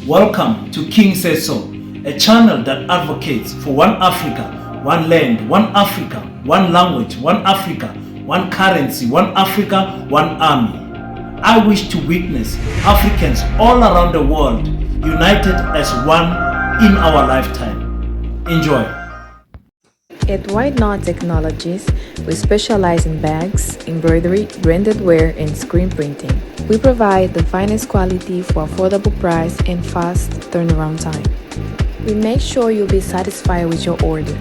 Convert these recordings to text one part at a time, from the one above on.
Welcome to King Says So, a channel that advocates for one Africa, one land, one Africa, one language, one Africa, one currency, one Africa, one army. I wish to witness Africans all around the world united as one in our lifetime. Enjoy. At White Knot Technologies, we specialize in bags, embroidery, branded wear, and screen printing. We provide the finest quality for affordable price and fast turnaround time. We make sure you'll be satisfied with your order.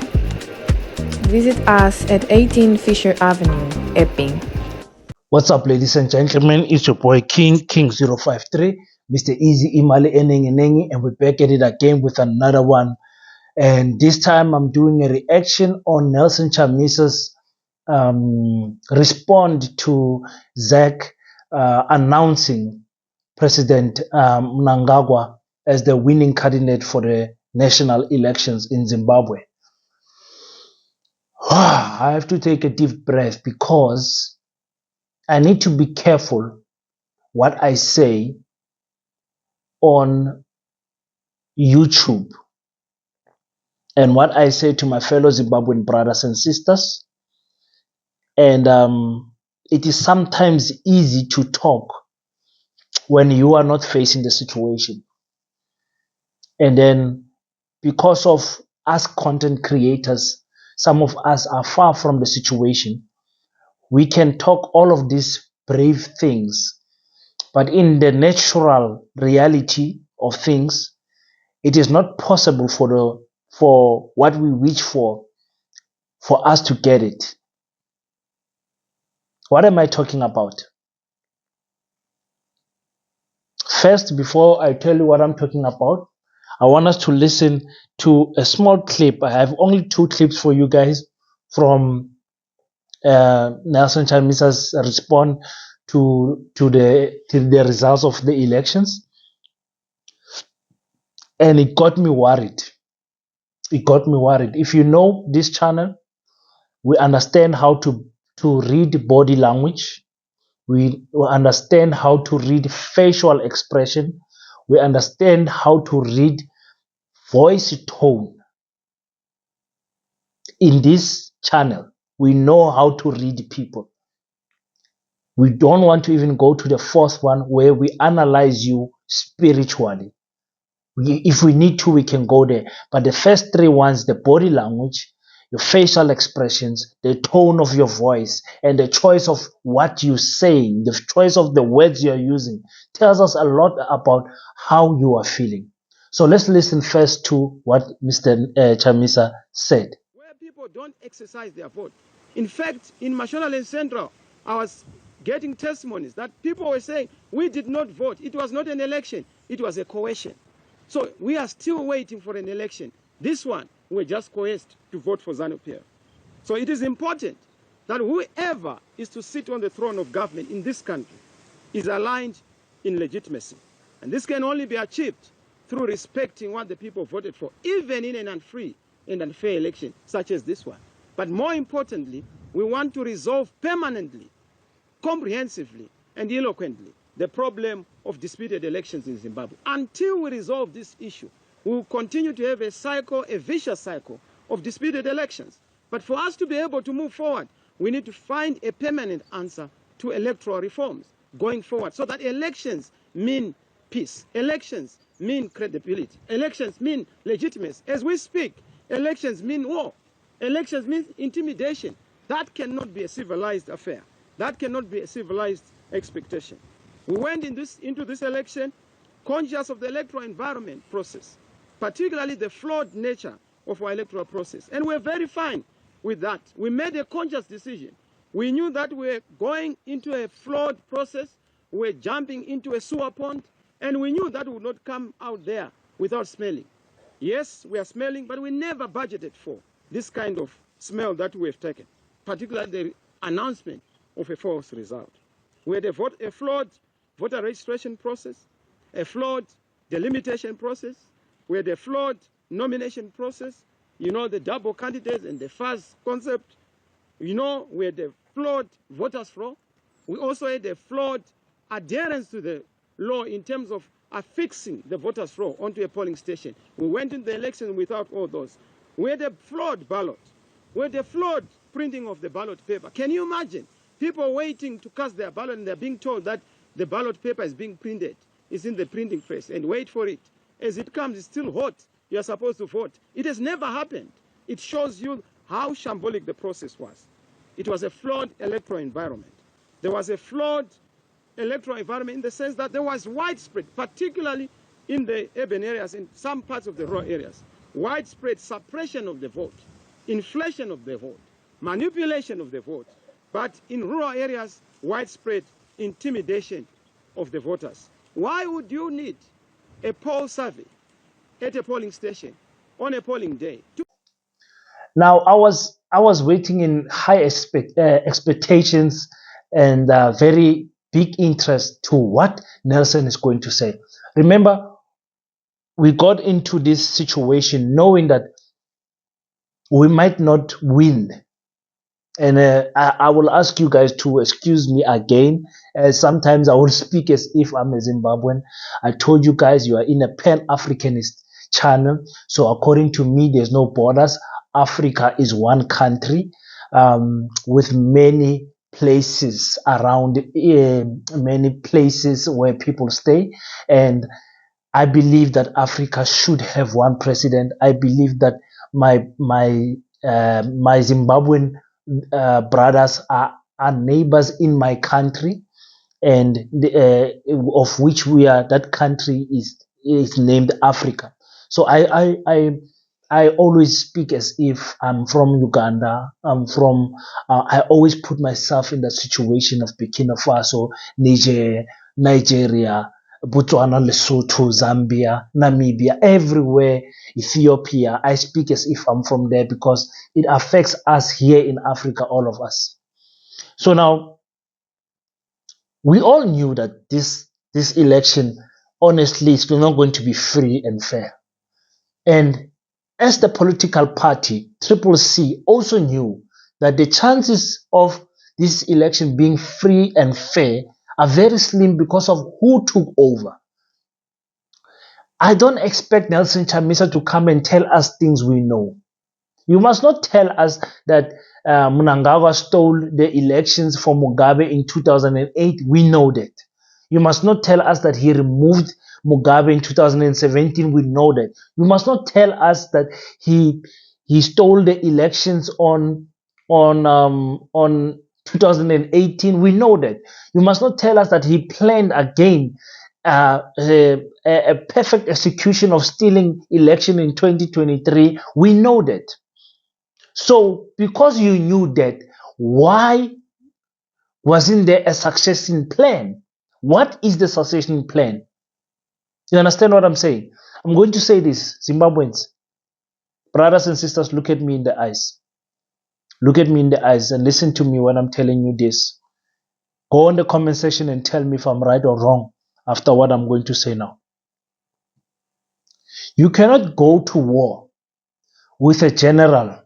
Visit us at 18 Fisher Avenue, Epping. What's up, ladies and gentlemen? It's your boy King053, Mr. Easy Imali Enengi, and we're back at it again with another one. And this time I'm doing a reaction on Nelson Chamisa's respond to Zach announcing President Mnangagwa as the winning candidate for the national elections in Zimbabwe. I have to take a deep breath because I need to be careful what I say on YouTube and what I say to my fellow Zimbabwean brothers and sisters. And it is sometimes easy to talk when you are not facing the situation. And then because of us content creators, some of us are far from the situation. We can talk all of these brave things, but in the natural reality of things, it is not possible for what we wish for us to get it. What am I talking about? First, before I tell you what I'm talking about, I want us to listen to a small clip. I have only 2 clips for you guys from Nelson Chamisa's response to the results of the elections, and it got me worried. It got me worried. If you know this channel, we understand how to read body language. We understand how to read facial expression. We understand how to read voice tone. In this channel, we know how to read people. We don't want to even go to the 4th one where we analyze you spiritually. If we need to, we can go there. But the first 3 ones, the body language, your facial expressions, the tone of your voice, and the choice of what you say, the choice of the words you're using, tells us a lot about how you are feeling. So let's listen first to what Mr. Chamisa said. Where people don't exercise their vote. In fact, in Mashonaland Central, I was getting testimonies that people were saying, we did not vote. It was not an election. It was a coercion. So we are still waiting for an election. This one, we're just coerced to vote for ZANU-PF. So it is important that whoever is to sit on the throne of government in this country is aligned in legitimacy. And this can only be achieved through respecting what the people voted for, even in an unfree and unfair election such as this one. But more importantly, we want to resolve permanently, comprehensively, and eloquently the problem of disputed elections in Zimbabwe. Until we resolve this issue, we will continue to have a vicious cycle of disputed elections. But for us to be able to move forward, we need to find a permanent answer to electoral reforms going forward, so that elections mean peace. Elections mean credibility. Elections mean legitimacy. As we speak, elections mean war. Elections mean intimidation. That cannot be a civilized affair. That cannot be a civilized expectation. We went into this election conscious of the electoral environment process, particularly the flawed nature of our electoral process. And we're very fine with that. We made a conscious decision. We knew that we're going into a flawed process. We're jumping into a sewer pond. And we knew that we would not come out there without smelling. Yes, we are smelling, but we never budgeted for this kind of smell that we have taken, particularly the announcement of a false result. We had a flawed voter registration process, a flawed delimitation process, we had a flawed nomination process, the double candidates and the first concept, we had a flawed voters' flow. We also had a flawed adherence to the law in terms of affixing the voters' roll onto a polling station. We went into the election without all those. We had a flawed ballot. We had a flawed printing of the ballot paper. Can you imagine? People waiting to cast their ballot and they're being told that the ballot paper is being printed. It's in the printing press and wait for it. As it comes, it's still hot. You're supposed to vote. It has never happened. It shows you how shambolic the process was. It was a flawed electoral environment. There was a flawed electoral environment in the sense that there was widespread, particularly in the urban areas, in some parts of the rural areas, widespread suppression of the vote, inflation of the vote, manipulation of the vote, but in rural areas, widespread intimidation of the voters. Why would you need a poll survey at a polling station on a polling day? Now, I was waiting in high expectations and very big interest to what Nelson is going to say. Remember, we got into this situation knowing that we might not win. And I will ask you guys to excuse me again. Sometimes I will speak as if I'm a Zimbabwean. I told you guys you are in a Pan-Africanist channel. So according to me, there's no borders. Africa is one country with many places around, many places where people stay. And I believe that Africa should have one president. I believe that my Zimbabwean brothers are neighbors in my country, and of which we are. That country is named Africa. So I always speak as if I'm from Uganda. I'm from. I always put myself in the situation of Burkina Faso, Nigeria, Botswana, Lesotho, Zambia, Namibia, everywhere, Ethiopia. I speak as if I'm from there because it affects us here in Africa, all of us. So now, we all knew that this election, honestly, is not going to be free and fair. And as the political party, Triple C also knew that the chances of this election being free and fair are very slim because of who took over. I don't expect Nelson Chamisa to come and tell us things we know. You must not tell us that Mnangagwa stole the elections from Mugabe in 2008. We know that. You must not tell us that he removed Mugabe in 2017. We know that. You must not tell us that he stole the elections on 2018. We know that. You must not tell us that he planned again a perfect execution of stealing election in 2023. We know that. So, because you knew that, why wasn't there a succession plan? What is the succession plan? You understand what I'm saying? I'm going to say this, Zimbabweans, brothers and sisters, look at me in the eyes. Look at me in the eyes and listen to me when I'm telling you this. Go in the comment section and tell me if I'm right or wrong after what I'm going to say now. You cannot go to war with a general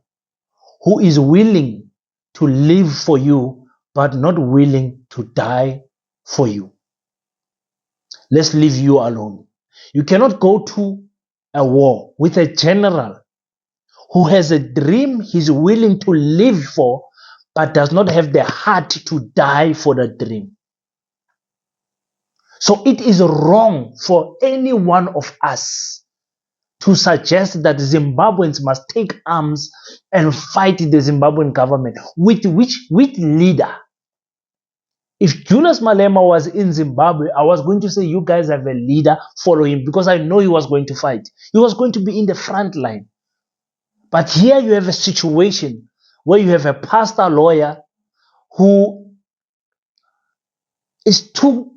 who is willing to live for you but not willing to die for you. Let's leave you alone. You cannot go to a war with a general who has a dream he's willing to live for but does not have the heart to die for the dream. So it is wrong for any one of us to suggest that Zimbabweans must take arms and fight the Zimbabwean government. With leader? If Julius Malema was in Zimbabwe, I was going to say, you guys have a leader, follow him, because I know he was going to fight. He was going to be in the front line. But here you have a situation where you have a pastor lawyer who is too...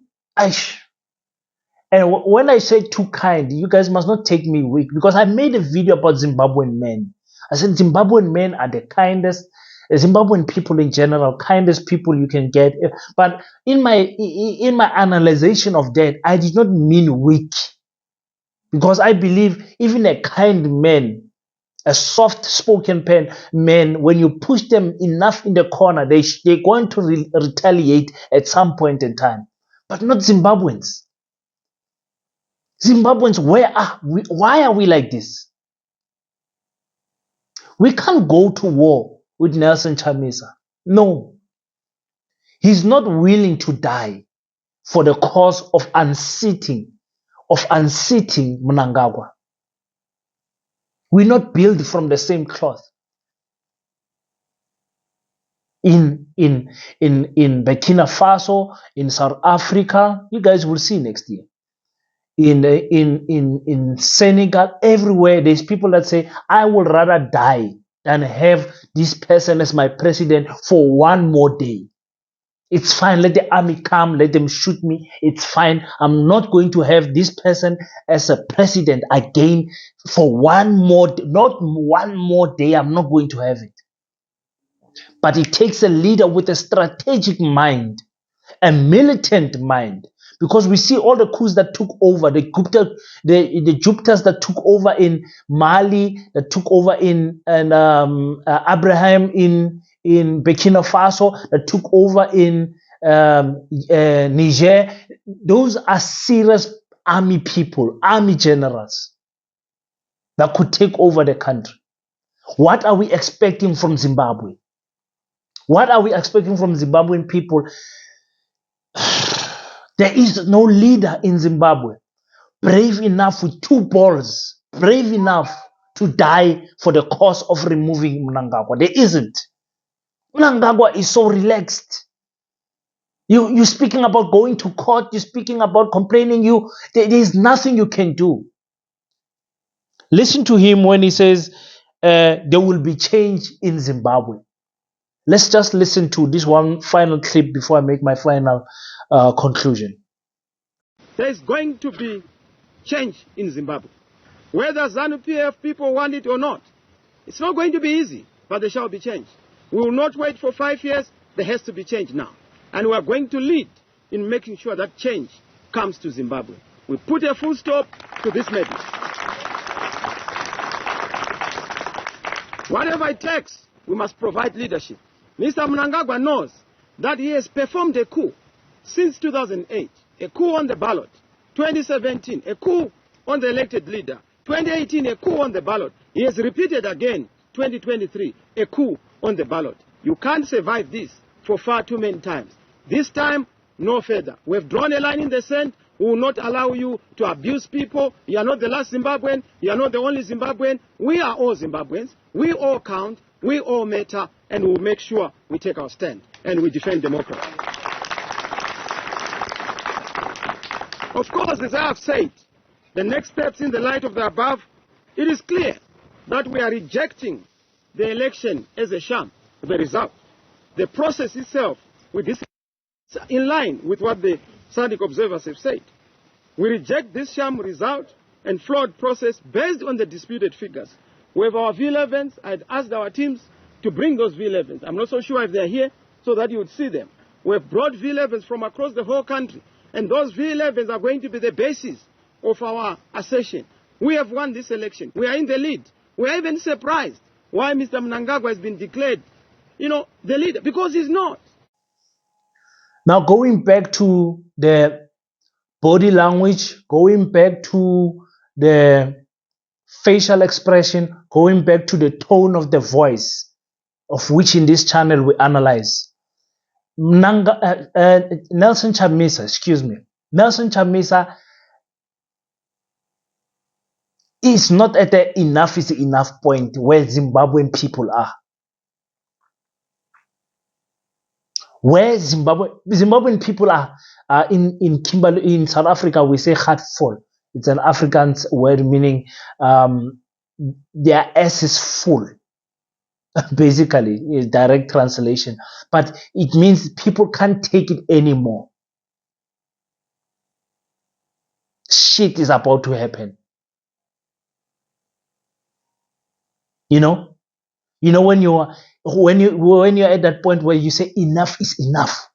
And when I say too kind, you guys must not take me weak, because I made a video about Zimbabwean men. I said Zimbabwean men are the kindest, Zimbabwean people in general, kindest people you can get. But in my analyzation of that, I did not mean weak, because I believe even a kind man, a soft-spoken man, when you push them enough in the corner, they're going to retaliate at some point in time. But not Zimbabweans. Zimbabweans, where are we? Why are we like this? We can't go to war with Nelson Chamisa. No, he's not willing to die for the cause of unseating Mnangagwa. We're not built from the same cloth. In Burkina Faso, in South Africa, you guys will see next year. In Senegal, everywhere there's people that say, I would rather die than have this person as my president for one more day. It's fine. Let the army come. Let them shoot me. It's fine. I'm not going to have this person as a president again for not one more day. I'm not going to have it. But it takes a leader with a strategic mind, a militant mind, because we see all the coups that took over, the Jupiters that took over in Mali, that took over in Abraham in Burkina Faso, that took over in Niger. Those are serious army people, army generals that could take over the country. What are we expecting from Zimbabwe? What are we expecting from Zimbabwean people? There is no leader in Zimbabwe brave enough with two balls, brave enough to die for the cause of removing Mnangagwa. There isn't. Mnangagwa is so relaxed. You're speaking about going to court, you're speaking about complaining, there is nothing you can do. Listen to him when he says there will be change in Zimbabwe. Let's just listen to this one final clip before I make my final conclusion. There is going to be change in Zimbabwe. Whether ZANU-PF people want it or not, it's not going to be easy, but there shall be change. We will not wait for 5 years. There has to be change now. And we are going to lead in making sure that change comes to Zimbabwe. We put a full stop to this madness. Whatever it takes, we must provide leadership. Mr. Mnangagwa knows that he has performed a coup since 2008, a coup on the ballot. 2017, a coup on the elected leader. 2018, a coup on the ballot. He has repeated again, 2023, a coup on the ballot. You can't survive this for far too many times. This time, no further. We've drawn a line in the sand. We will not allow you to abuse people. You are not the last Zimbabwean. You are not the only Zimbabwean. We are all Zimbabweans. We all count. We all matter. And we will make sure we take our stand and we defend democracy. Of course, as I have said, the next steps in the light of the above, it is clear that we are rejecting the election as a sham, the result. The process itself, with this, in line with what the SADC observers have said. We reject this sham result and flawed process based on the disputed figures. We have our V11s. I'd asked our teams to bring those V11s. I'm not so sure if they're here so that you would see them. We have brought V11s from across the whole country. And those V11s are going to be the basis of our assertion. We have won this election. We are in the lead. We are even surprised why Mr. Mnangagwa has been declared, the leader, because he's not. Now, going back to the body language, going back to the facial expression, going back to the tone of the voice, of which in this channel we analyze. Nelson Chamisa is not at the enough is enough point where Zimbabwean people are. Where Zimbabwean people are in Kimberley, in South Africa, we say heartful. It's an African word meaning their ass is full. Basically, is direct translation. But it means people can't take it anymore. Shit is about to happen. When you're at that point where you say enough is enough.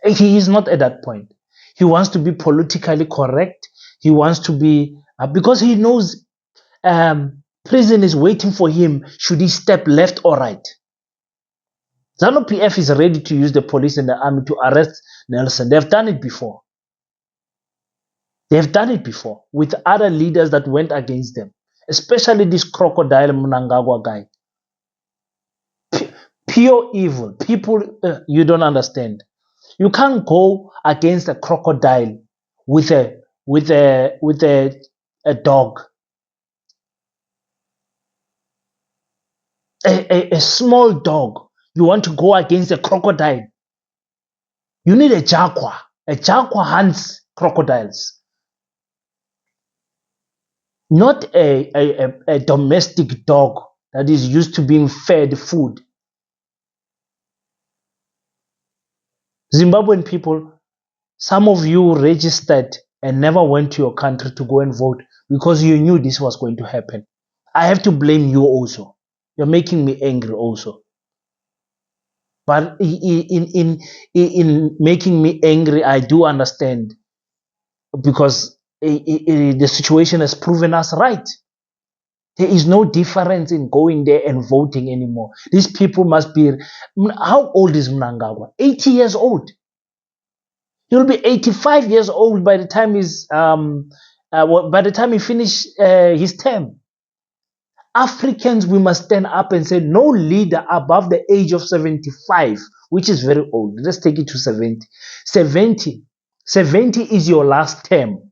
He is not at that point. He wants to be politically correct. He wants to be because he knows prison is waiting for him should he step left or right. ZANU-PF is ready to use the police and the army to arrest Nelson. They've done it before. They've done it before with other leaders that went against them, especially this crocodile Mnangagwa guy. Pure evil. People, you don't understand. You can't go against a crocodile with a dog. A small dog. You want to go against a crocodile. You need a jaguar. A jaguar hunts crocodiles. Not a domestic dog that is used to being fed food. Zimbabwean people, some of you registered and never went to your country to go and vote because you knew this was going to happen. I have to blame you also. You're making me angry also. But in making me angry, I do understand because the situation has proven us right. There is no difference in going there and voting anymore. These people must be. How old is Mnangagwa? 80 years old. He'll be 85 years old by the time by the time he finish his term. Africans, we must stand up and say no leader above the age of 75, which is very old. Let's take it to 70. 70 is your last term.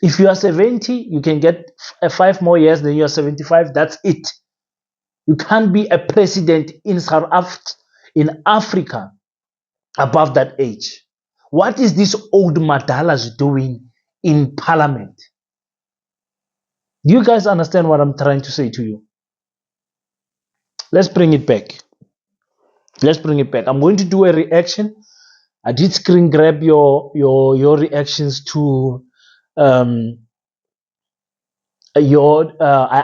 If you are 70, you can get 5 more years, then you are 75. That's it. You can't be a president in Africa above that age. What is this old Madalas doing in parliament? Do you guys understand what I'm trying to say to you? Let's bring it back. Let's bring it back. I'm going to do a reaction. I did screen grab your reactions to I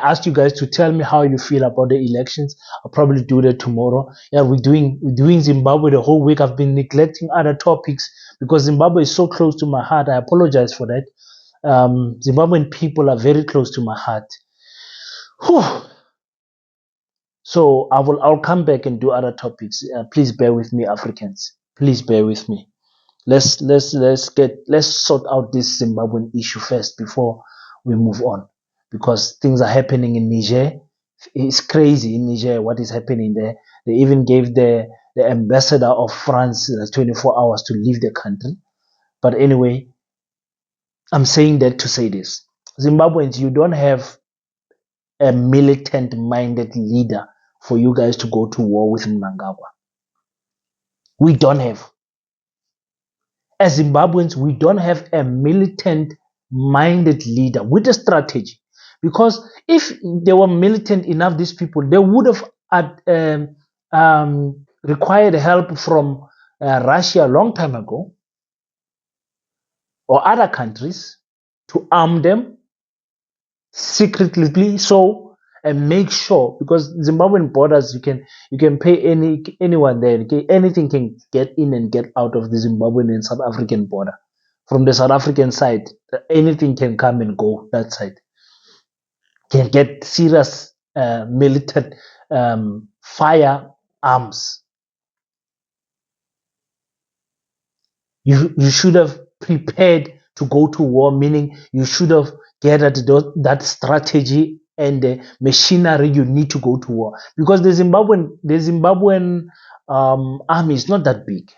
asked you guys to tell me how you feel about the elections. I'll probably do that tomorrow. Yeah, we're doing Zimbabwe the whole week. I've been neglecting other topics because Zimbabwe is so close to my heart. I apologize for that. Zimbabwean people are very close to my heart. Whew. So I'll come back and do other topics. Please bear with me, Africans. Please bear with me. Let's sort out this Zimbabwean issue first before we move on, because things are happening in Niger. It's crazy in Niger what is happening there. They even gave the ambassador of France 24 hours to leave the country. But anyway, I'm saying that to say this: Zimbabweans, you don't have a militant-minded leader for you guys to go to war with Mnangagwa. We don't have. As Zimbabweans, we don't have a militant-minded leader with a strategy. Because if they were militant enough, these people, they would have required help from Russia a long time ago, or other countries, to arm them secretly, so and make sure, because Zimbabwean borders, you can pay anyone there. Anything can get in and get out of the Zimbabwean and South African border. From the South African side, anything can come and go that side. Can get serious military firearms. You should have prepared to go to war, meaning you should have gathered that strategy and the machinery you need to go to war. Because the Zimbabwean army is not that big.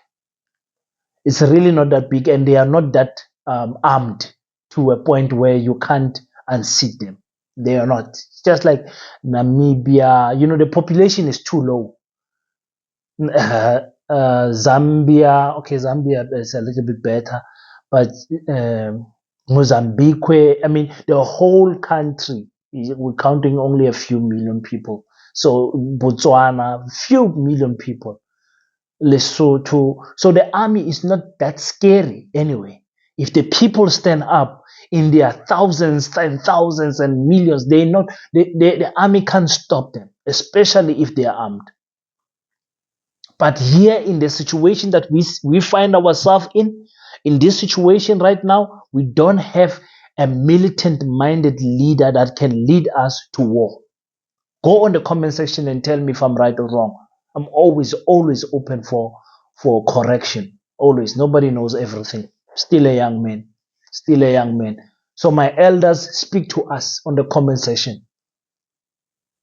It's really not that big, and they are not that armed to a point where you can't unseat them. They are not. It's just like Namibia, the population is too low. Zambia, okay, Zambia is a little bit better, but Mozambique, I mean, the whole country, we're counting only a few million people. So Botswana, few million people. Lesotho. So the army is not that scary anyway. If the people stand up in their thousands and thousands and millions, the army can't stop them, especially if they are armed. But here in the situation that we find ourselves in this situation right now, we don't have a militant-minded leader that can lead us to war. Go on the comment section and tell me if I'm right or wrong. I'm always open for correction. Always. Nobody knows everything. Still a young man. Still a young man. So my elders, speak to us on the comment section.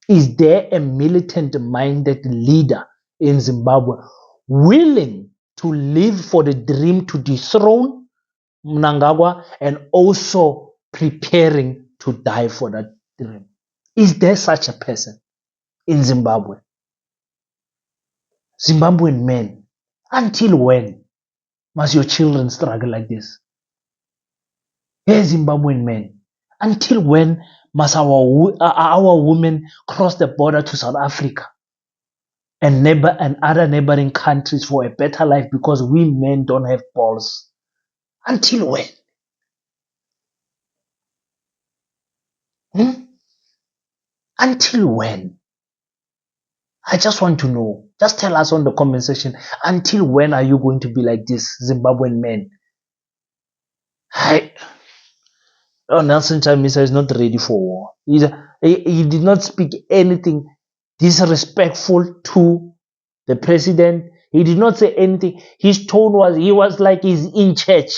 Is there a militant-minded leader in Zimbabwe willing to live for the dream to dethrone Mnangagwa and also preparing to die for that dream? Is there such a person in Zimbabwe? Zimbabwean men, until when must your children struggle like this? Hey, Zimbabwean men, until when must our women cross the border to South Africa and other neighboring countries for a better life because we men don't have balls? Until when? Hmm? Until when? I just want to know. Just tell us on the comment section. Until when are you going to be like this, Zimbabwean men? Nelson Chamisa is not ready for war. He did not speak anything disrespectful to the president. He did not say anything. His tone was, he was like he's in church.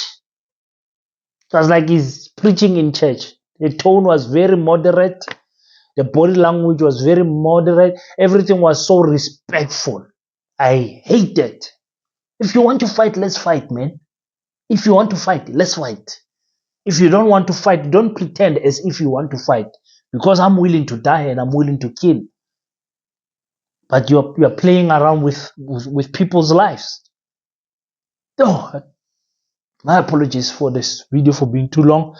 It was like he's preaching in church. The tone was very moderate. The body language was very moderate. Everything was so respectful. I hate it. If you want to fight, let's fight, man. If you want to fight, let's fight. If you don't want to fight, don't pretend as if you want to fight. Because I'm willing to die and I'm willing to kill. But you're playing around with people's lives. Oh, my apologies for this video for being too long.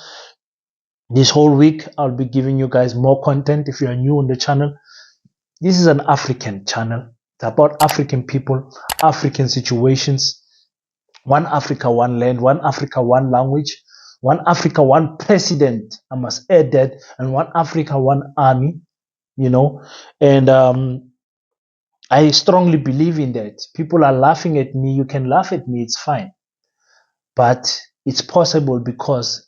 This whole week, I'll be giving you guys more content if you are new on the channel. This is an African channel. It's about African people, African situations. One Africa, one land, one Africa, one language, one Africa, one president. I must add that, and one Africa, one army, And I strongly believe in that. People are laughing at me. You can laugh at me. It's fine. But it's possible because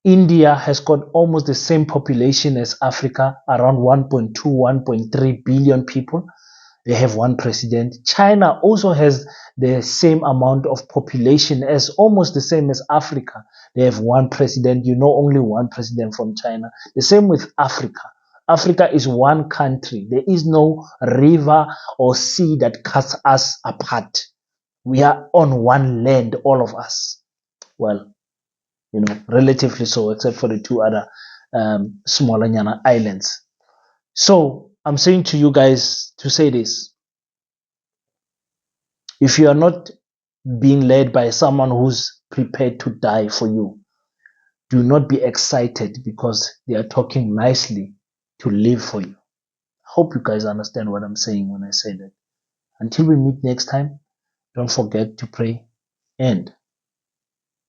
India has got almost the same population as Africa, around 1.2, 1.3 billion people. They have one president. China also has the same amount of population as almost the same as Africa. They have one president. Only one president from China. The same with Africa. Africa is one country. There is no river or sea that cuts us apart. We are on one land, all of us. Well, relatively so, except for the two other smaller islands. So I'm saying to you guys to say this. If you are not being led by someone who's prepared to die for you, do not be excited because they are talking nicely to live for you. I hope you guys understand what I'm saying when I say that. Until we meet next time, don't forget to pray and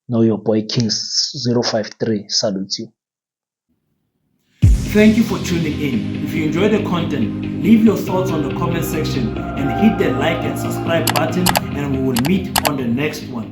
know your boy Kings053 salutes you. Thank you for tuning in. If you enjoyed the content, leave your thoughts on the comment section and hit the like and subscribe button, and we will meet on the next one.